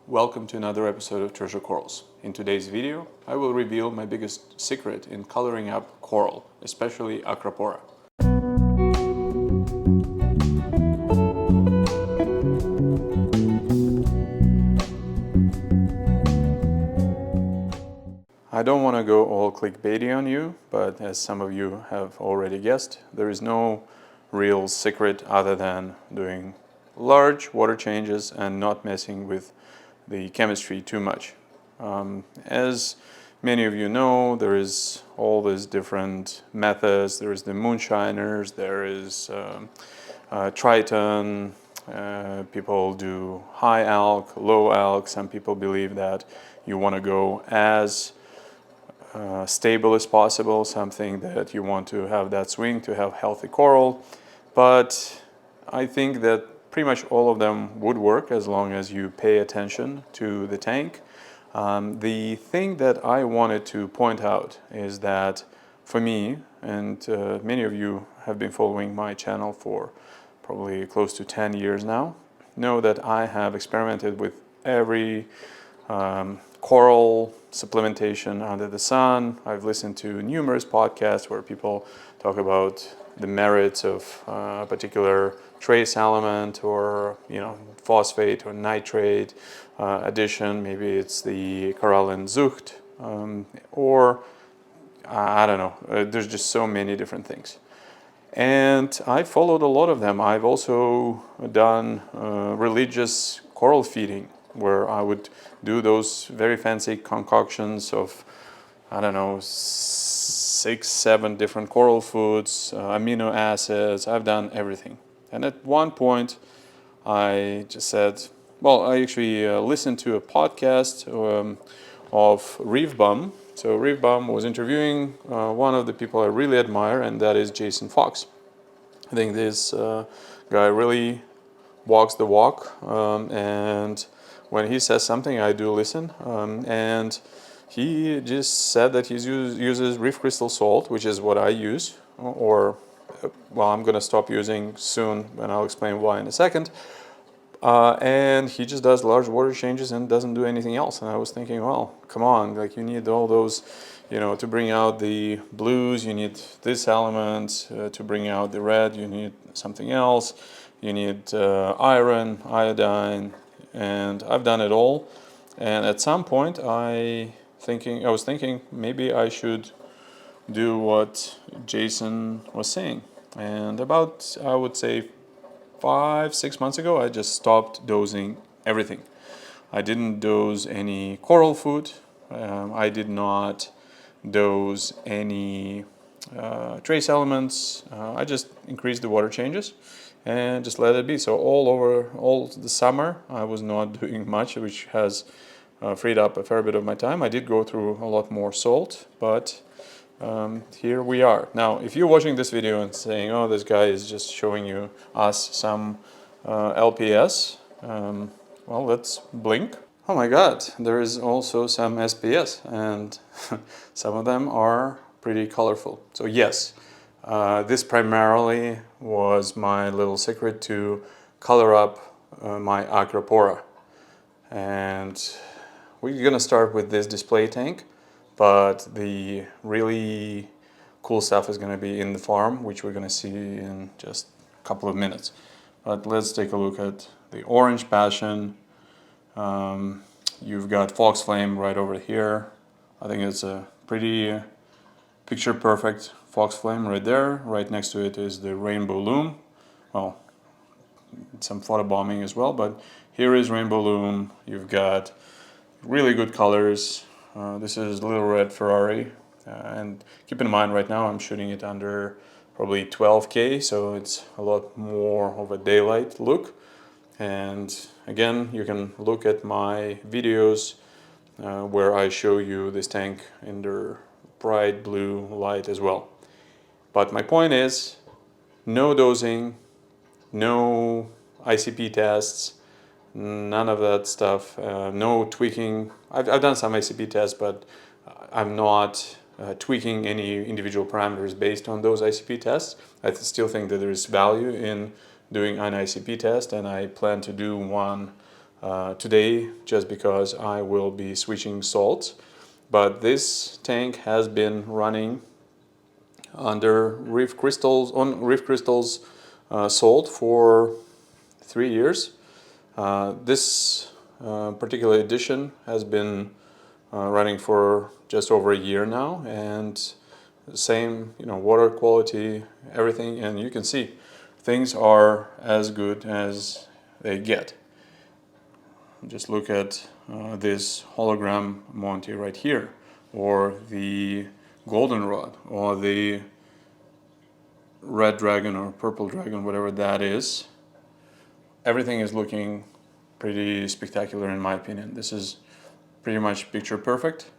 Welcome to another episode of Treasure Corals. In today's video, I will reveal my biggest secret in coloring up coral, especially Acropora. I don't want to go all clickbaity on you, but as some of you have already guessed, there is no real secret other than doing large water changes and not messing with the chemistry too much. As many of you know, there is all these different methods. There is the moonshiners, there is Triton, people do high alk, low alk. Some people believe that you want to go as stable as possible, something that you want to have that swing to have healthy coral. But I think that pretty much all of them would work as long as you pay attention to the tank. The thing that I wanted to point out is that for me, and many of you have been following my channel for probably close to 10 years now, know that I have experimented with every coral supplementation under the sun. I've listened to numerous podcasts where people talk about the merits of a particular trace element or phosphate or nitrate addition. Maybe it's the coralline Zucht or I don't know. There's just so many different things. And I followed a lot of them. I've also done religious coral feeding, where I would do those very fancy concoctions of, I don't know, 6-7 different coral foods, amino acids. I've done everything. And at one point, I just said, well, I actually listened to a podcast of Reef Bum. So Reef Bum was interviewing one of the people I really admire, and that is Jason Fox. I think this guy really walks the walk, and when he says something, I do listen. And he just said that he uses reef crystal salt, which is what I use, or well, I'm going to stop using soon, and I'll explain why in a second. And he just does large water changes and doesn't do anything else. And I was thinking, well, come on, like you need all those, to bring out the blues, you need this element, to bring out the red, you need something else, you need iron, iodine, and I've done it all. And at some point I was thinking maybe I should do what Jason was saying. And about, I would say, 5-6 months ago, I just stopped dosing everything. I didn't dose any coral food. I did not dose any trace elements. I just increased the water changes and just let it be. So all the summer, I was not doing much, which has freed up a fair bit of my time. I did go through a lot more salt, but here we are. Now, if you're watching this video and saying, oh, this guy is just showing us some LPS, well, let's blink. Oh my God, there is also some SPS, and some of them are pretty colorful. So yes, this primarily was my little secret to color up my Acropora. And we're gonna start with this display tank, but the really cool stuff is gonna be in the farm, which we're gonna see in just a couple of minutes. But let's take a look at the orange passion. You've got fox flame right over here. I think it's a pretty picture perfect fox flame right there. Right next to it is the rainbow loom. Well, some photobombing as well, but here is rainbow loom. You've got really good colors. This is Little Red Ferrari, and keep in mind right now I'm shooting it under probably 12K, so it's a lot more of a daylight look. And again, you can look at my videos where I show you this tank under bright blue light as well. But my point is, no dosing, no ICP tests, none of that stuff, no tweaking. I've done some ICP tests, but I'm not tweaking any individual parameters based on those ICP tests. I still think that there is value in doing an ICP test, and I plan to do one today just because I will be switching salts. But this tank has been running under Reef Crystals salt for 3 years. This particular edition has been running for just over a year now, and same, water quality, everything, and you can see things are as good as they get. Just look at this hologram Monty right here, or the goldenrod, or the red dragon or purple dragon, whatever that is. Everything is looking pretty spectacular in my opinion. This is pretty much picture perfect.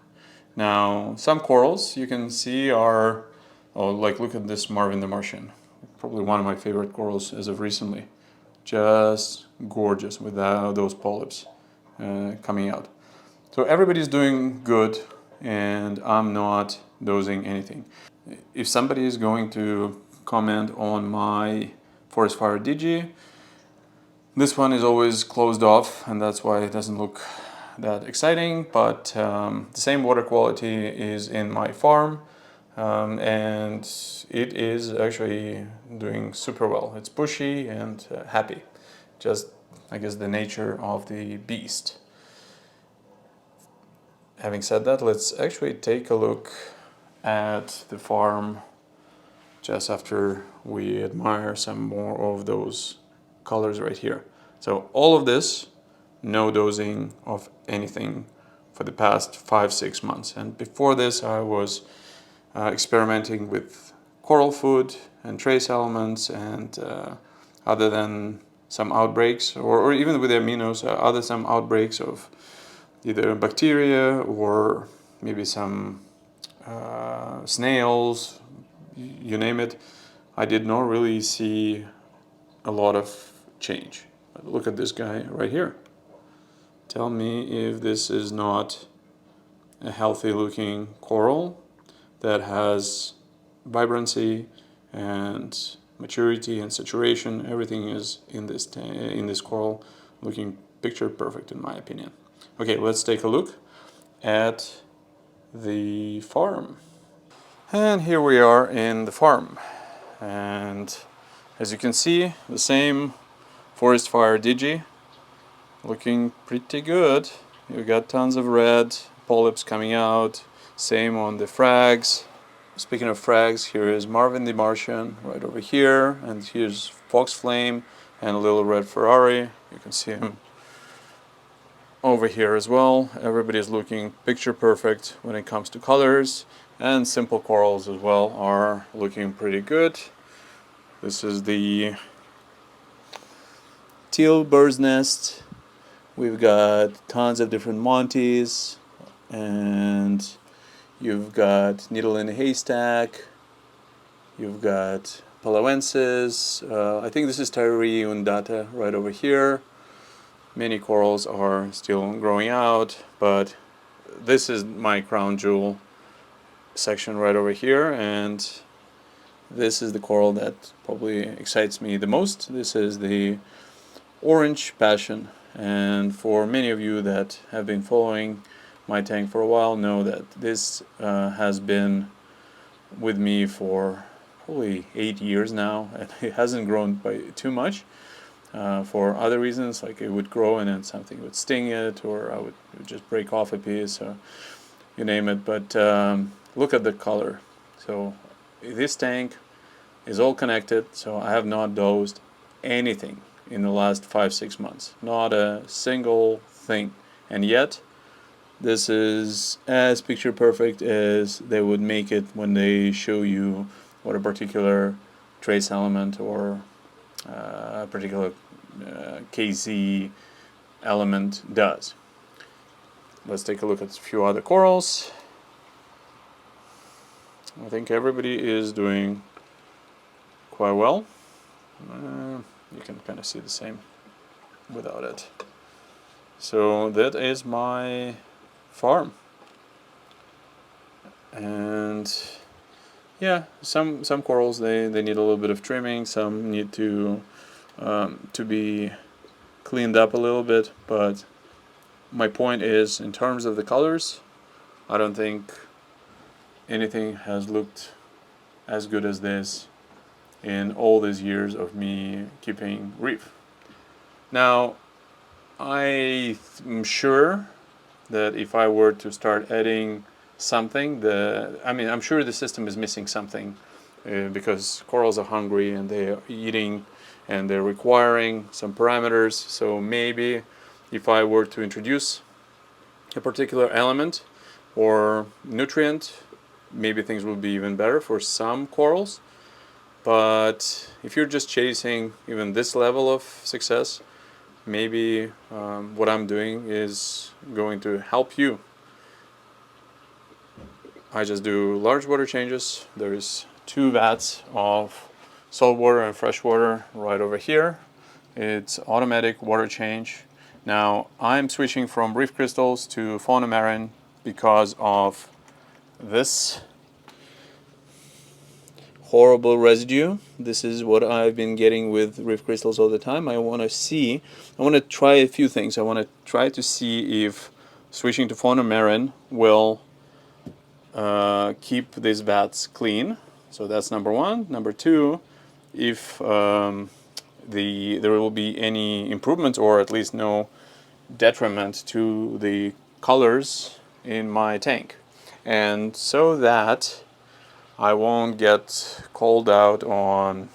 Now, some corals you can see are, like look at this Marvin the Martian. Probably one of my favorite corals as of recently. Just gorgeous with those polyps coming out. So everybody's doing good, and I'm not dosing anything. If somebody is going to comment on my Forest Fire Digi, this one is always closed off, and that's why it doesn't look that exciting, but the same water quality is in my farm, and it is actually doing super well. It's bushy and happy. Just, I guess, the nature of the beast. Having said that, let's actually take a look at the farm just after we admire some more of those colors right here. So all of this, no dosing of anything for the past 5-6 months. And before this, I was experimenting with coral food and trace elements, and other than some outbreaks, or even with the aminos, some outbreaks of either bacteria or maybe some snails, you name it, I did not really see a lot of change. Look at this guy right here. Tell me if this is not a healthy looking coral that has vibrancy and maturity and saturation. Everything is in this coral looking picture perfect in my opinion. Okay, let's take a look at the farm. And here we are in the farm. And as you can see, the same Forest Fire Digi looking pretty good. You got tons of red polyps coming out. Same on the frags. Speaking of frags, here is Marvin the Martian right over here, and here's Fox Flame and a little red Ferrari. You can see him over here as well. Everybody's looking picture perfect when it comes to colors, and simple corals as well are looking pretty good. This is the teal bird's nest. We've got tons of different Monties, and you've got needle in a haystack. You've got Palawensis. I think this is Tyree undata right over here. Many corals are still growing out, but this is my crown jewel section right over here, and this is the coral that probably excites me the most. This is the Orange Passion, and for many of you that have been following my tank for a while know that this has been with me for probably 8 years now, and it hasn't grown by too much. For other reasons, like it would grow and then something would sting it, or it would just break off a piece, or you name it. But look at the color. So this tank is all connected, so I have not dosed anything in the last 5-6 months. Not a single thing. And yet, this is as picture perfect as they would make it when they show you what a particular trace element or a particular KZ element does. Let's take a look at a few other corals. I think everybody is doing quite well. You can kind of see the same without it. So that is my farm. And yeah, some corals they need a little bit of trimming. Some need to be cleaned up a little bit, but my point is, in terms of the colors, I don't think anything has looked as good as this in all these years of me keeping reef. Now, I'm sure that if I were to start adding something, I'm sure the system is missing something because corals are hungry and they are eating and they're requiring some parameters. So maybe if I were to introduce a particular element or nutrient, maybe things would be even better for some corals. But if you're just chasing even this level of success, maybe what I'm doing is going to help you. I just do large water changes. There's 2 vats of salt water and fresh water right over here. It's automatic water change. Now I'm switching from reef crystals to fauna marin because of this horrible residue. This is what I've been getting with reef crystals all the time. I want to try a few things. I want to try to see if switching to fauna marin will keep these vats clean. So that's number one. Number two, if there will be any improvements or at least no detriment to the colors in my tank. And so that I won't get called out on,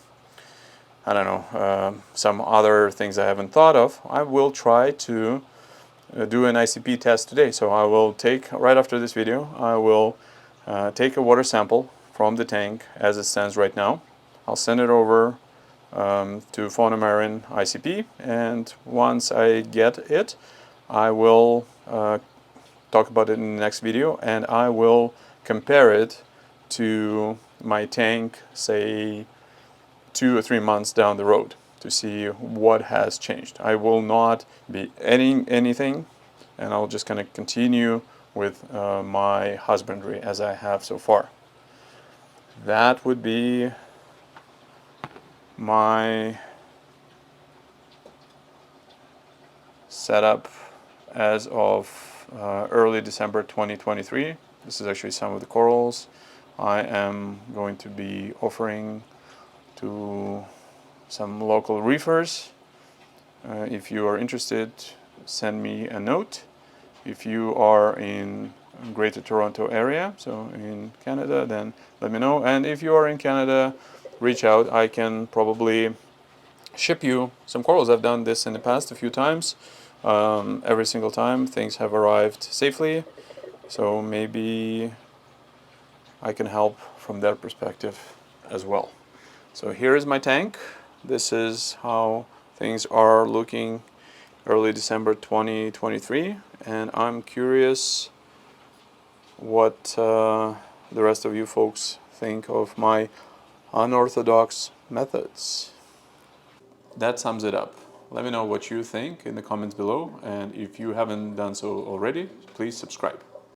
I don't know, some other things I haven't thought of, I will try to do an ICP test today. So I will take, right after this video, I will take a water sample from the tank as it stands right now. I'll send it over to fauna marin ICP, and once I get it, I will talk about it in the next video, and I will compare it to my tank, say 2 or 3 months down the road, to see what has changed. I will not be adding anything, and I'll just kind of continue with my husbandry as I have so far. That would be my setup as of early December 2023. This is actually some of the corals I am going to be offering to some local reefers. If you are interested, send me a note. If you are in Greater Toronto area, so in Canada, then let me know. And if you are in Canada, reach out. I can probably ship you some corals. I've done this in the past a few times. Every single time things have arrived safely, so maybe I can help from that perspective as well. So here is my tank. This is how things are looking early December 2023, and I'm curious what the rest of you folks think of my unorthodox methods. That sums it up. Let me know what you think in the comments below, and if you haven't done so already, please subscribe.